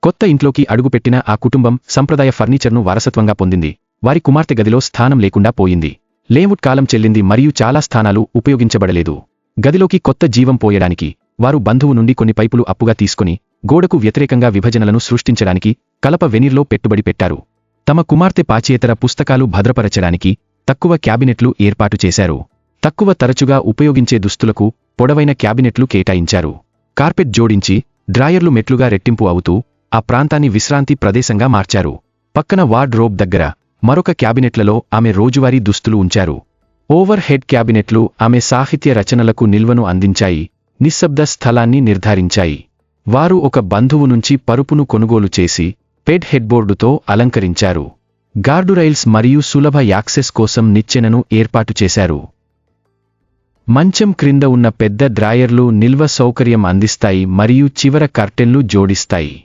కొత్త ఇంట్లోకి అడుగుపెట్టిన ఆ కుటుంబం సంప్రదాయ ఫర్నిచర్ను వారసత్వంగా పొందింది. వారి కుమార్తె గదిలో స్థానం లేకుండా పోయింది. లేఅవుట్ కాలం చెల్లింది మరియు చాలా స్థానాలు ఉపయోగించబడలేదు. గదిలోకి కొత్త జీవం పోయడానికి వారు బంధువు నుండి కొన్ని పైపులు అప్పుగా తీసుకుని గోడకు వ్యతిరేకంగా విభజనలను సృష్టించడానికి కలప వెనీర్లో పెట్టుబడి పెట్టారు. తమ కుమార్తె పాచేతర పుస్తకాలు భద్రపరచడానికి తక్కువ క్యాబినెట్లు ఏర్పాటు చేశారు. తక్కువ తరచుగా ఉపయోగించే దుస్తులకు పొడవైన క్యాబినెట్లు కేటాయించారు. కార్పెట్ జోడించి డ్రాయర్లు మెట్లుగా రెట్టింపు అవుతూ ఆ ప్రాంతాన్ని విశ్రాంతి ప్రదేశంగా మార్చారు. పక్కన వార్డ్రోబ్ దగ్గర మరొక క్యాబినెట్లలో ఆమె రోజువారీ దుస్తులు ఉంచారు. ఓవర్ హెడ్ క్యాబినెట్లు ఆమె సాహిత్య రచనలకు నిల్వను అందించాయి, నిశ్శబ్ద స్థలాన్ని నిర్ధారించాయి. వారు ఒక బంధువు నుంచి పరుపును కొనుగోలు చేసి పెడ్ హెడ్బోర్డుతో అలంకరించారు. గార్డురైల్స్ మరియు సులభ యాక్సెస్ కోసం నిచ్చెనను ఏర్పాటు చేశారు. మంచం క్రింద ఉన్న పెద్ద డ్రాయర్లు నిల్వ సౌకర్యం అందిస్తాయి మరియు చివర కర్టెన్లు జోడిస్తాయి.